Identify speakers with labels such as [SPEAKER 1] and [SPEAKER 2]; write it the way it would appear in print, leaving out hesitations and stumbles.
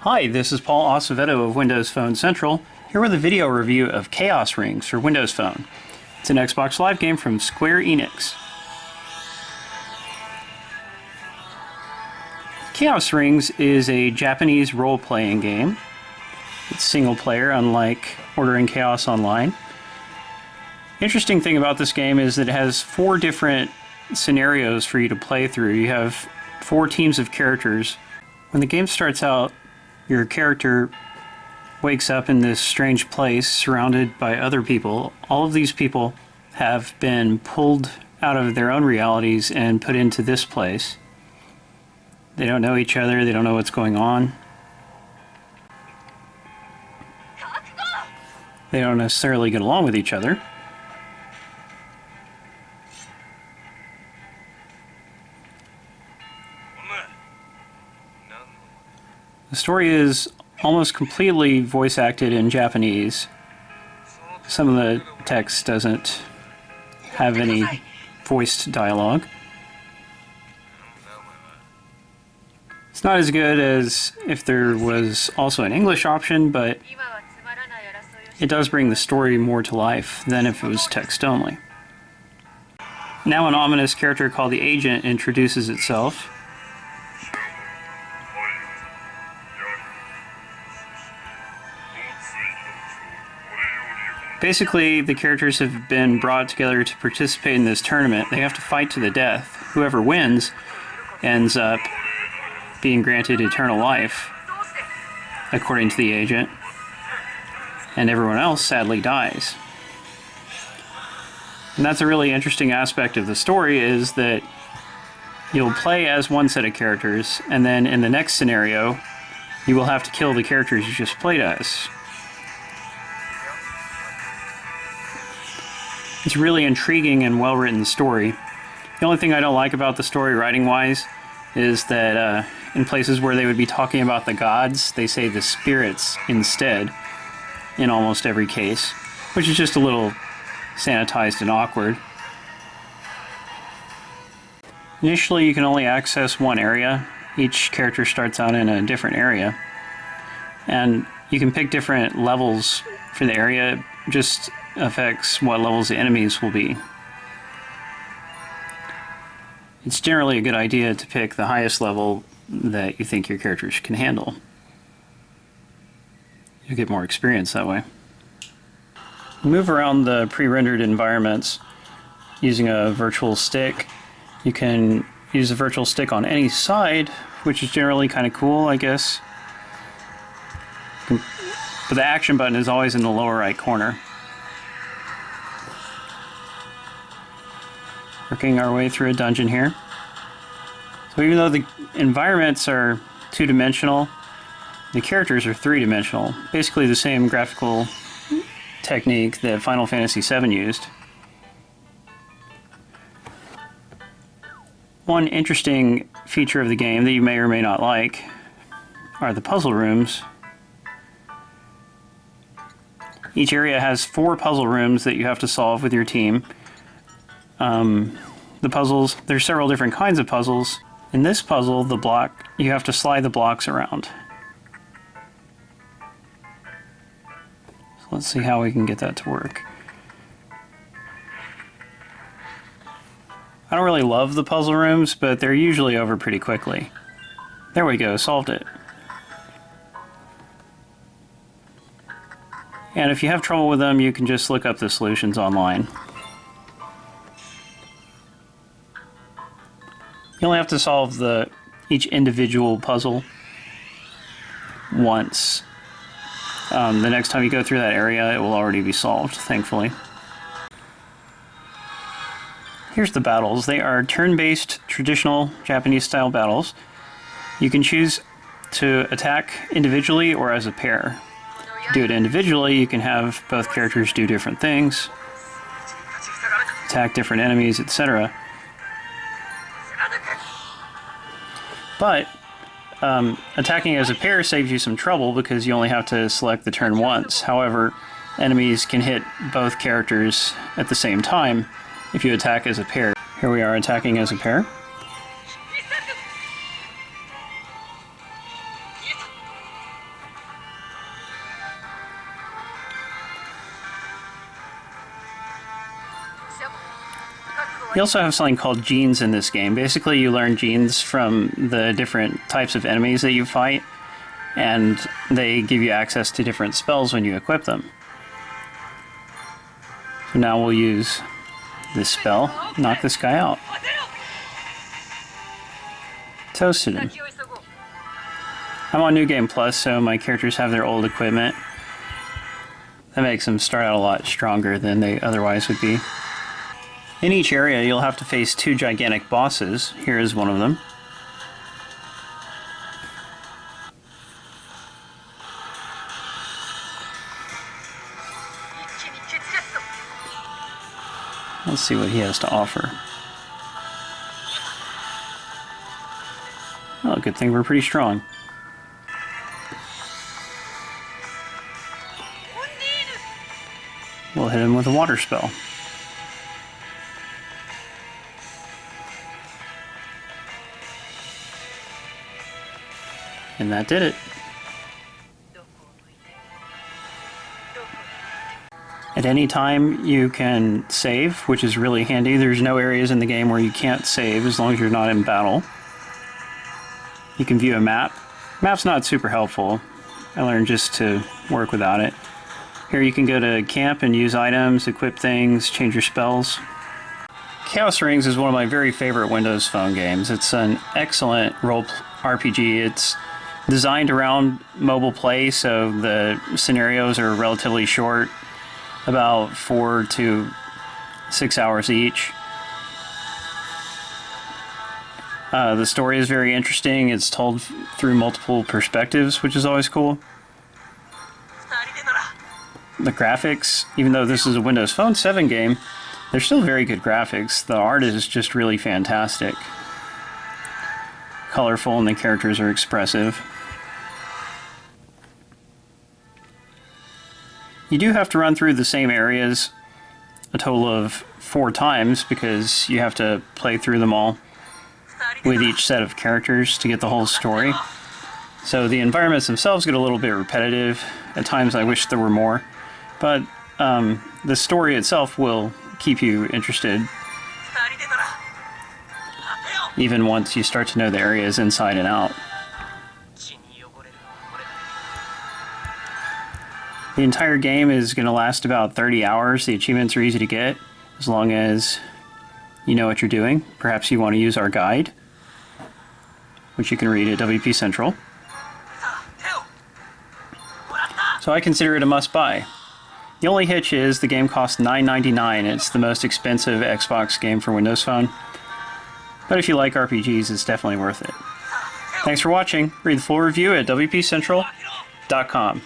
[SPEAKER 1] Hi, this is Paul Acevedo of Windows Phone Central, here with a video review of Chaos Rings for Windows Phone. It's an Xbox Live game from Square-Enix. Chaos Rings is a Japanese role-playing game. It's single-player, unlike Ordering Chaos Online. Interesting thing about this game is that it has 4 different scenarios for you to play through. You have 4 teams of characters. When the game starts out, your character wakes up in this strange place surrounded by other people. All of these people have been pulled out of their own realities and put into this place. They don't know each other, they don't know what's going on. They don't necessarily get along with each other. The story is almost completely voice acted in Japanese. Some of the text doesn't have any voiced dialogue. It's not as good as if there was also an English option, but it does bring the story more to life than if it was text only. Now an ominous character called the Agent introduces itself. Basically, the characters have been brought together to participate in this tournament. They have to fight to the death. Whoever wins ends up being granted eternal life, according to the agent, and everyone else sadly dies. And that's a really interesting aspect of the story, is that you'll play as one set of characters, and then in the next scenario, you will have to kill the characters you just played as. It's a really intriguing and well-written story. The only thing I don't like about the story writing-wise is that in places where they would be talking about the gods, they say the spirits instead in almost every case, which is just a little sanitized and awkward. Initially, you can only access one area. Each character starts out in a different area, and you can pick different levels for the area. It just affects what levels the enemies will be. It's generally a good idea to pick the highest level that you think your characters can handle. You'll get more experience that way. Move around the pre-rendered environments using a virtual stick. You can use a virtual stick on any side, which is generally kind of cool, I guess. But the action button is always in the lower right corner. Working our way through a dungeon here. So even though the environments are two-dimensional, the characters are three-dimensional. Basically the same graphical technique that Final Fantasy VII used. One interesting feature of the game that you may or may not like are the puzzle rooms. Each area has 4 puzzle rooms that you have to solve with your team. The puzzles, there's several different kinds of puzzles. In this puzzle, the block, you have to slide the blocks around. So let's see how we can get that to work. I don't really love the puzzle rooms, but they're usually over pretty quickly. There we go, solved it. And if you have trouble with them, you can just look up the solutions online. You only have to solve each individual puzzle once. The next time you go through that area, it will already be solved, thankfully. Here's the battles. They are turn-based, traditional Japanese-style battles. You can choose to attack individually or as a pair. To do it individually, you can have both characters do different things, attack different enemies, etc. But attacking as a pair saves you some trouble because you only have to select the turn once. However, enemies can hit both characters at the same time if you attack as a pair. Here we are attacking as a pair. You also have something called genes in this game. Basically, you learn genes from the different types of enemies that you fight, and they give you access to different spells when you equip them. So now we'll use this spell, knock this guy out. Toasted him. I'm on New Game Plus, so my characters have their old equipment. That makes them start out a lot stronger than they otherwise would be. In each area, you'll have to face 2 gigantic bosses. Here is one of them. Let's see what he has to offer. Oh, good thing we're pretty strong. We'll hit him with a water spell. And that did it. At any time you can save, which is really handy. There's no areas in the game where you can't save as long as you're not in battle. You can view a map. Map's not super helpful. I learned just to work without it. Here you can go to camp and use items, equip things, change your spells. Chaos Rings is one of my very favorite Windows Phone games. It's an excellent role RPG. It's designed around mobile play, so the scenarios are relatively short, about 4 to 6 hours each. The story is very interesting. It's told through multiple perspectives, which is always cool. The graphics, even though this is a Windows Phone 7 game, they're still very good graphics. The art is just really fantastic. Colorful, and the characters are expressive. You do have to run through the same areas a total of 4 times because you have to play through them all with each set of characters to get the whole story. So the environments themselves get a little bit repetitive. At times I wish there were more, but the story itself will keep you interested even once you start to know the areas inside and out. The entire game is going to last about 30 hours. The achievements are easy to get as long as you know what you're doing. Perhaps you want to use our guide, which you can read at WP Central. So I consider it a must-buy. The only hitch is the game costs $9.99. It's the most expensive Xbox game for Windows Phone. But if you like RPGs, it's definitely worth it. Thanks for watching. Read the full review at WPCentral.com.